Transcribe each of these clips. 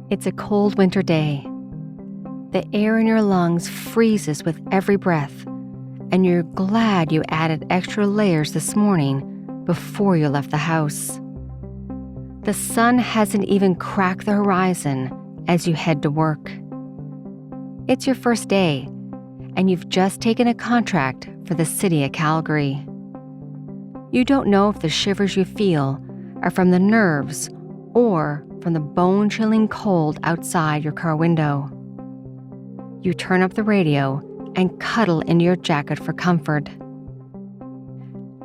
It's a cold winter day. The air in your lungs freezes with every breath, and you're glad you added extra layers this morning before you left the house. The sun hasn't even cracked the horizon as you head to work. It's your first day, and you've just taken a contract for the city of Calgary. You don't know if the shivers you feel are from the nerves or from the bone-chilling cold outside your car window. You turn up the radio and cuddle into your jacket for comfort.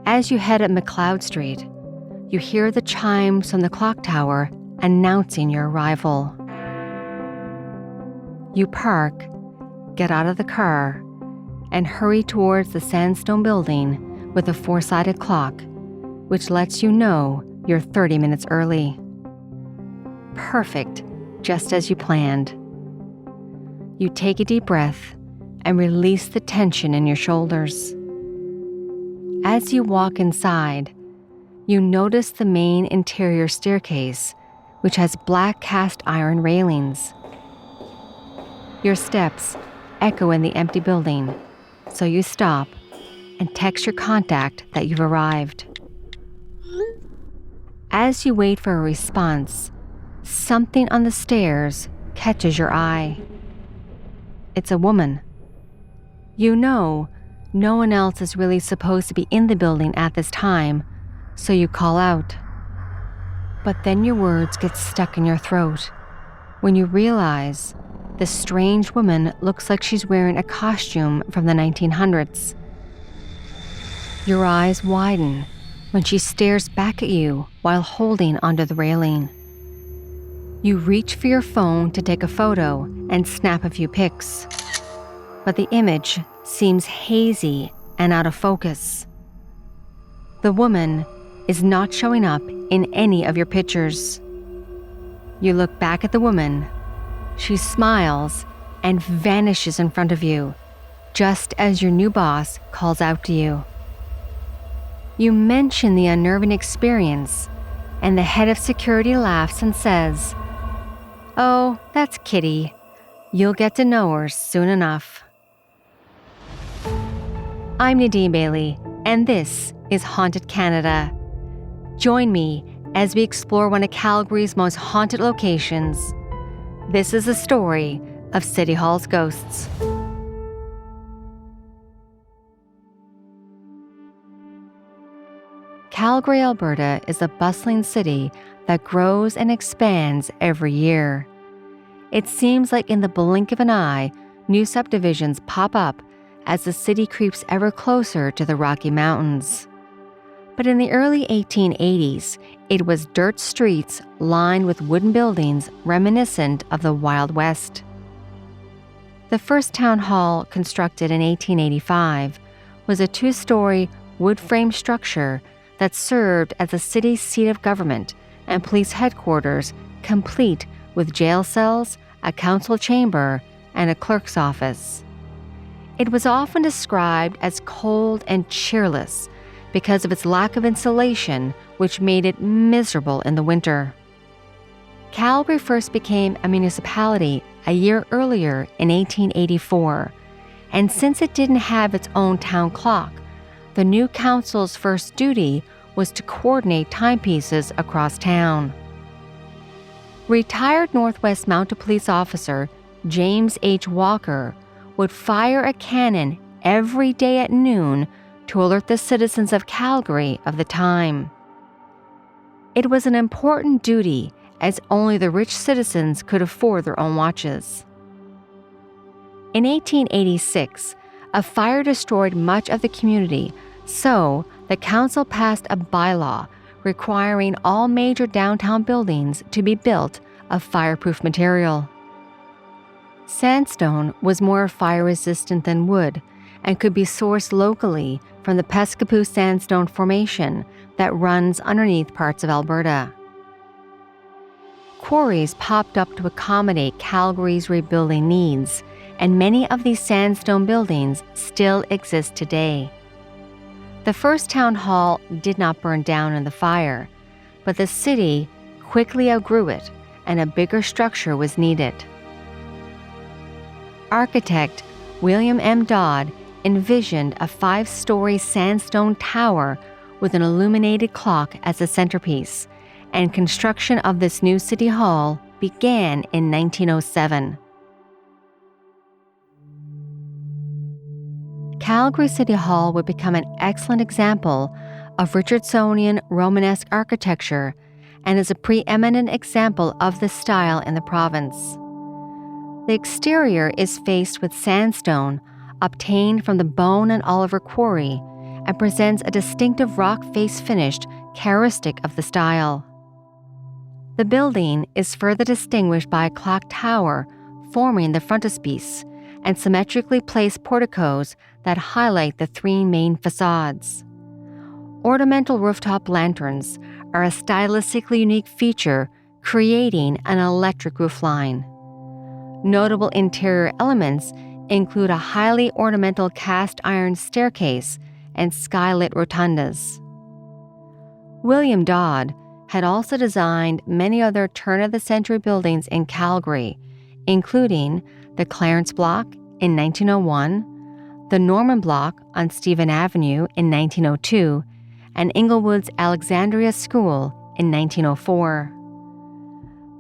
As you head up McLeod Street, you hear the chimes from the clock tower announcing your arrival. You park, get out of the car, and hurry towards the sandstone building with a four-sided clock, which lets you know you're 30 minutes early. Perfect, just as you planned. You take a deep breath and release the tension in your shoulders. As you walk inside, you notice the main interior staircase, which has black cast iron railings. Your steps echo in the empty building, so you stop and text your contact that you've arrived. As you wait for a response, something on the stairs catches your eye. It's a woman. You know no one else is really supposed to be in the building at this time, so you call out. But then your words get stuck in your throat when you realize the strange woman looks like she's wearing a costume from the 1900s. Your eyes widen when she stares back at you while holding onto the railing. You reach for your phone to take a photo and snap a few pics, but the image seems hazy and out of focus. The woman is not showing up in any of your pictures. You look back at the woman. She smiles and vanishes in front of you, just as your new boss calls out to you. You mention the unnerving experience, and the head of security laughs and says, "Oh, that's Kitty. You'll get to know her soon enough." I'm Nadine Bailey, and this is Haunted Canada. Join me as we explore one of Calgary's most haunted locations. This is the story of City Hall's ghosts. Calgary, Alberta is a bustling city that grows and expands every year. It seems like in the blink of an eye, new subdivisions pop up as the city creeps ever closer to the Rocky Mountains. But in the early 1880s, it was dirt streets lined with wooden buildings reminiscent of the Wild West. The first town hall, constructed in 1885, was a two-story wood-frame structure that served as the city's seat of government and police headquarters, complete with jail cells, a council chamber, and a clerk's office. It was often described as cold and cheerless because of its lack of insulation, which made it miserable in the winter. Calgary first became a municipality a year earlier in 1884, and since it didn't have its own town clock, the new council's first duty was to coordinate timepieces across town. Retired Northwest Mounted Police Officer James H. Walker would fire a cannon every day at noon to alert the citizens of Calgary of the time. It was an important duty, as only the rich citizens could afford their own watches. In 1886, a fire destroyed much of the community, so the council passed a bylaw requiring all major downtown buildings to be built of fireproof material. Sandstone was more fire-resistant than wood and could be sourced locally from the Pescapoo Sandstone Formation that runs underneath parts of Alberta. Quarries popped up to accommodate Calgary's rebuilding needs, and many of these sandstone buildings still exist today. The first town hall did not burn down in the fire, but the city quickly outgrew it and a bigger structure was needed. Architect William M. Dodd envisioned a 5-story sandstone tower with an illuminated clock as a centerpiece, and construction of this new city hall began in 1907. Calgary City Hall would become an excellent example of Richardsonian Romanesque architecture and is a preeminent example of this style in the province. The exterior is faced with sandstone obtained from the Bone and Oliver Quarry and presents a distinctive rock face finish characteristic of the style. The building is further distinguished by a clock tower forming the frontispiece and symmetrically placed porticos that highlight the 3 main facades. Ornamental rooftop lanterns are a stylistically unique feature, creating an electric roofline. Notable interior elements include a highly ornamental cast iron staircase and skylit rotundas. William Dodd had also designed many other turn-of-the-century buildings in Calgary, including the Clarence Block in 1901, the Norman Block on Stephen Avenue in 1902, and Inglewood's Alexandria School in 1904.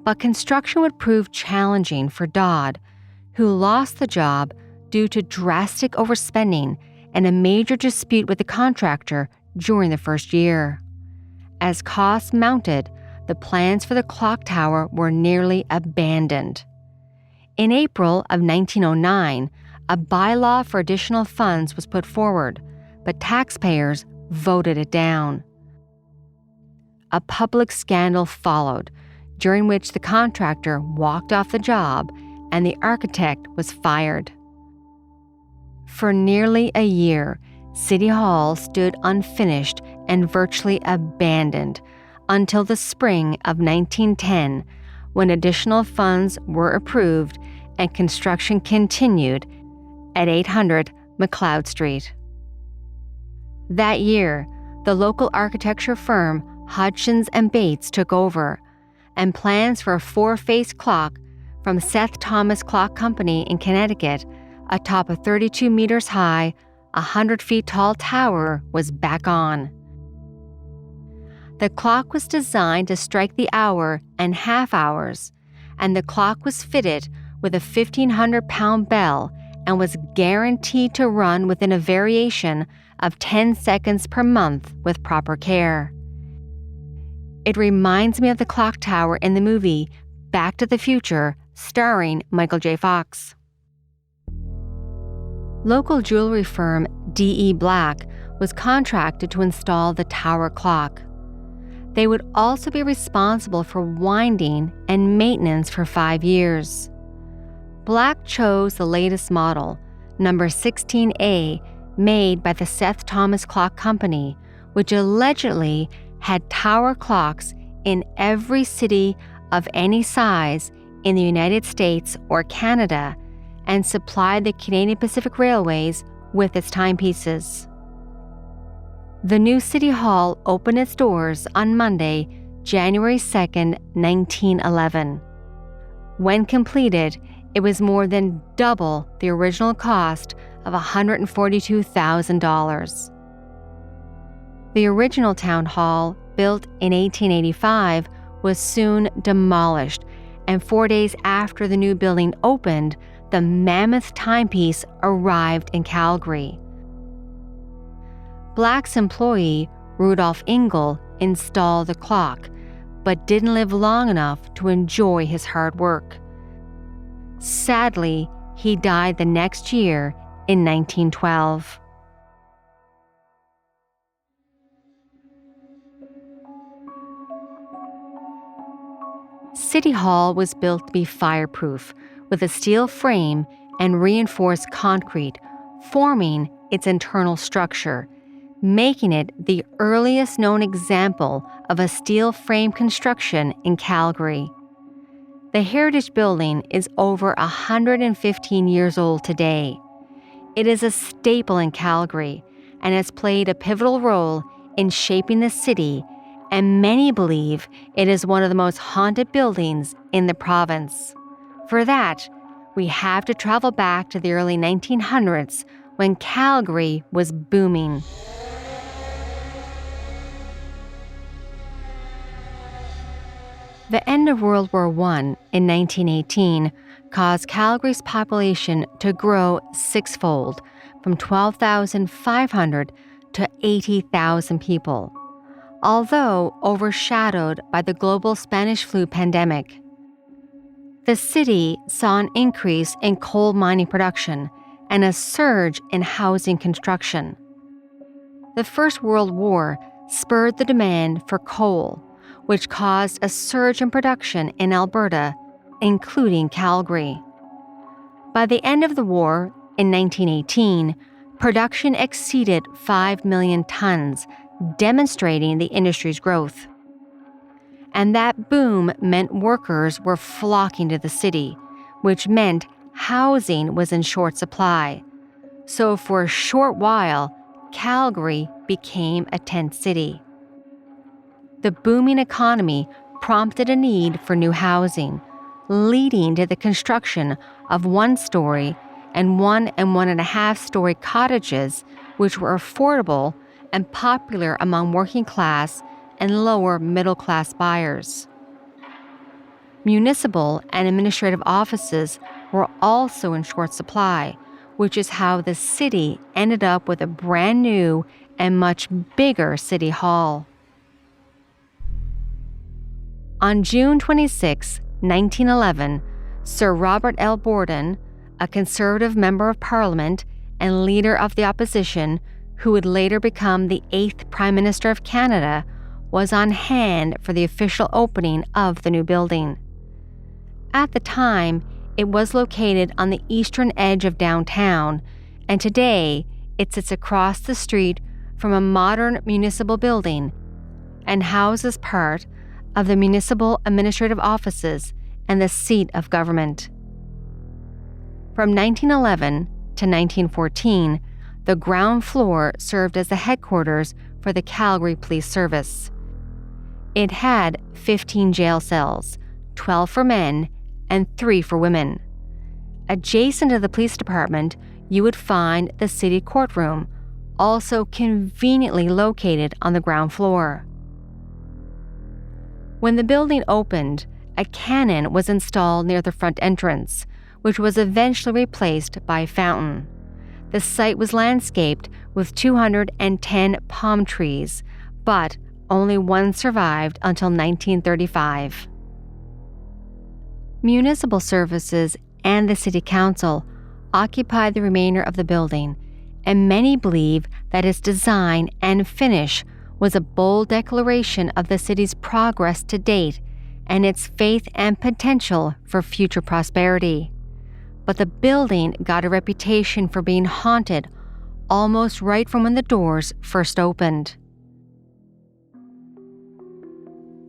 But construction would prove challenging for Dodd, who lost the job due to drastic overspending and a major dispute with the contractor during the first year. As costs mounted, the plans for the clock tower were nearly abandoned. In April of 1909, a bylaw for additional funds was put forward, but taxpayers voted it down. A public scandal followed, during which the contractor walked off the job and the architect was fired. For nearly a year, City Hall stood unfinished and virtually abandoned until the spring of 1910, when additional funds were approved and construction continued at 800 McLeod Street. That year, the local architecture firm Hodgson and Bates took over, and plans for a 4-face clock from Seth Thomas Clock Company in Connecticut atop a 32 meters high, 100 feet tall tower was back on. The clock was designed to strike the hour and half hours, and the clock was fitted with a 1,500-pound bell and was guaranteed to run within a variation of 10 seconds per month with proper care. It reminds me of the clock tower in the movie Back to the Future, starring Michael J. Fox. Local jewelry firm D.E. Black was contracted to install the tower clock. They would also be responsible for winding and maintenance for 5 years. Black chose the latest model, number 16A, made by the Seth Thomas Clock Company, which allegedly had tower clocks in every city of any size in the United States or Canada, and supplied the Canadian Pacific Railways with its timepieces. The new City Hall opened its doors on Monday, January 2, 1911. When completed, it was more than double the original cost of $142,000. The original town hall, built in 1885, was soon demolished, and 4 days after the new building opened, the mammoth timepiece arrived in Calgary. Black's employee, Rudolph Ingle, installed the clock, but didn't live long enough to enjoy his hard work. Sadly, he died the next year in 1912. City Hall was built to be fireproof, with a steel frame and reinforced concrete forming its internal structure, making it the earliest known example of a steel frame construction in Calgary. The Heritage Building is over 115 years old today. It is a staple in Calgary and has played a pivotal role in shaping the city and many believe it is one of the most haunted buildings in the province. For that, we have to travel back to the early 1900s when Calgary was booming. The end of World War I in 1918 caused Calgary's population to grow sixfold, from 12,500 to 80,000 people, although overshadowed by the global Spanish flu pandemic. The city saw an increase in coal mining production and a surge in housing construction. The First World War spurred the demand for coal, which caused a surge in production in Alberta, including Calgary. By the end of the war, in 1918, production exceeded 5 million tons, demonstrating the industry's growth. And that boom meant workers were flocking to the city, which meant housing was in short supply. So for a short while, Calgary became a tent city. The booming economy prompted a need for new housing, leading to the construction of one-story and 1 and 1.5-story cottages, which were affordable and popular among working-class and lower middle-class buyers. Municipal and administrative offices were also in short supply, which is how the city ended up with a brand new and much bigger city hall. On June 26, 1911, Sir Robert L. Borden, a Conservative member of Parliament and leader of the opposition, who would later become the 8th Prime Minister of Canada, was on hand for the official opening of the new building. At the time, it was located on the eastern edge of downtown, and today it sits across the street from a modern municipal building and houses part of the municipal administrative offices and the seat of government. From 1911 to 1914, the ground floor served as the headquarters for the Calgary Police Service. It had 15 jail cells, 12 for men and 3 for women. Adjacent to the police department, you would find the city courtroom, also conveniently located on the ground floor. When the building opened, a cannon was installed near the front entrance, which was eventually replaced by a fountain. The site was landscaped with 210 palm trees, but only one survived until 1935. Municipal services and the city council occupied the remainder of the building, and many believe that its design and finish was a bold declaration of the city's progress to date and its faith and potential for future prosperity. But the building got a reputation for being haunted almost right from when the doors first opened.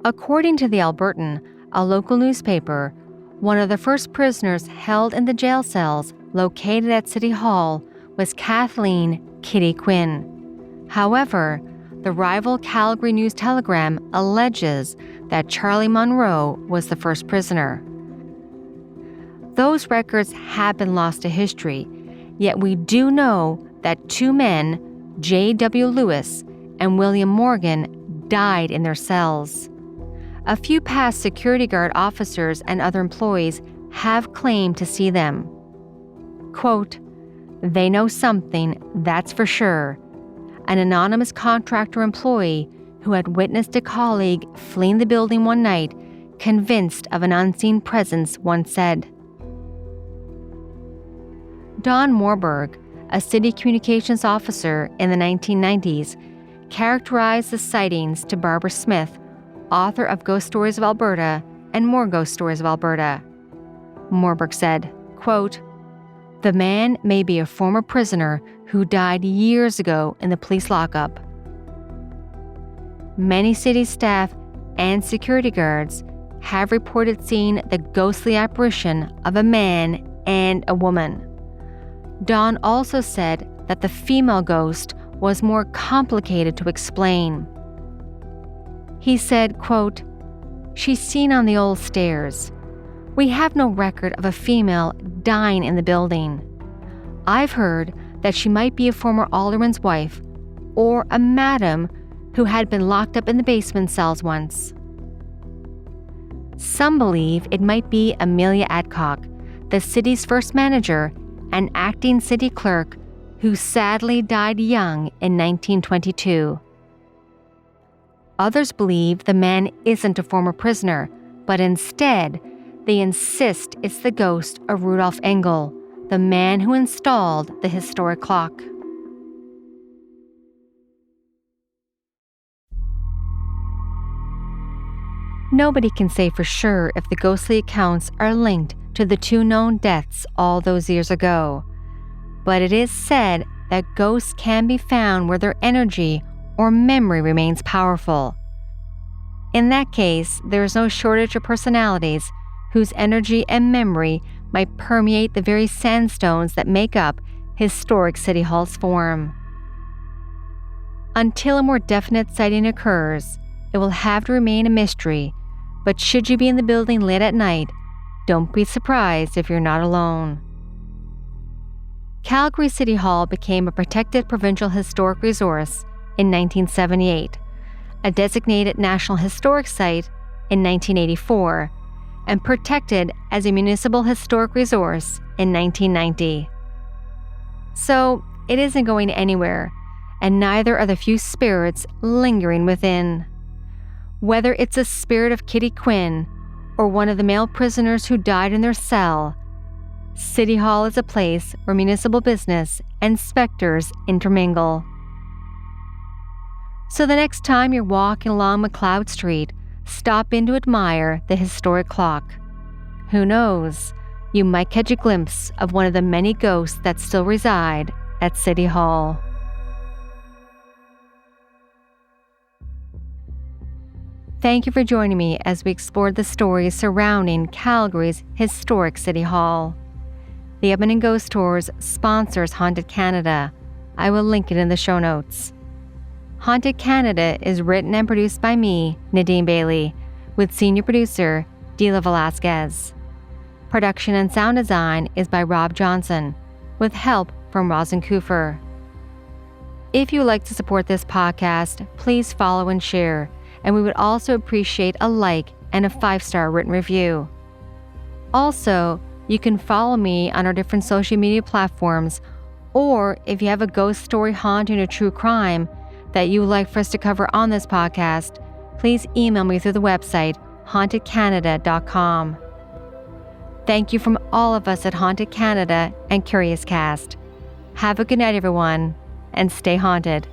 According to The Albertan, a local newspaper, one of the first prisoners held in the jail cells located at City Hall was Kathleen "Kitty" Quinn. However, the rival Calgary News-Telegram alleges that Charlie Munro was the first prisoner. Those records have been lost to history, yet we do know that 2 men, J.W. Lewis and William Morgan, died in their cells. A few past security guard officers and other employees have claimed to see them. Quote, "They know something, that's for sure," an anonymous contractor employee who had witnessed a colleague fleeing the building one night, convinced of an unseen presence, once said. Don Morberg, a city communications officer in the 1990s, characterized the sightings to Barbara Smith, author of Ghost Stories of Alberta and More Ghost Stories of Alberta. Morberg said, quote, "The man may be a former prisoner who died years ago in the police lockup. Many city staff and security guards have reported seeing the ghostly apparition of a man and a woman." Don also said that the female ghost was more complicated to explain. He said, quote, "She's seen on the old stairs. We have no record of a female dying in the building. I've heard that she might be a former alderman's wife or a madam who had been locked up in the basement cells once." Some believe it might be Amelia Adcock, the city's first manager and acting city clerk, who sadly died young in 1922. Others believe the man isn't a former prisoner, but instead, they insist it's the ghost of Rudolf Engel, the man who installed the historic clock. Nobody can say for sure if the ghostly accounts are linked to the 2 known deaths all those years ago, but it is said that ghosts can be found where their energy or memory remains powerful. In that case, there is no shortage of personalities whose energy and memory might permeate the very sandstones that make up historic City Hall's form. Until a more definite sighting occurs, it will have to remain a mystery, but should you be in the building late at night, don't be surprised if you're not alone. Calgary City Hall became a protected provincial historic resource in 1978, a designated National Historic Site in 1984, and protected as a municipal historic resource in 1990. So, it isn't going anywhere, and neither are the few spirits lingering within. Whether it's a spirit of Kitty Quinn or one of the male prisoners who died in their cell, City Hall is a place where municipal business and specters intermingle. So the next time you're walking along McLeod Street, stop in to admire the historic clock. Who knows, you might catch a glimpse of one of the many ghosts that still reside at City Hall. Thank you for joining me as we explored the stories surrounding Calgary's historic City Hall. The Edmonton Ghost Tours sponsors Haunted Canada. I will link it in the show notes. Haunted Canada is written and produced by me, Nadine Bailey, with senior producer Dila Velasquez. Production and sound design is by Rob Johnson, with help from Rosin Kufer. If you would like to support this podcast, please follow and share, and we would also appreciate a like and a 5-star written review. Also, you can follow me on our different social media platforms, or if you have a ghost story, haunting, or true crime that you would like for us to cover on this podcast, please email me through the website hauntedcanada.com. Thank you from all of us at Haunted Canada and Curious Cast. Have a good night, everyone, and stay haunted.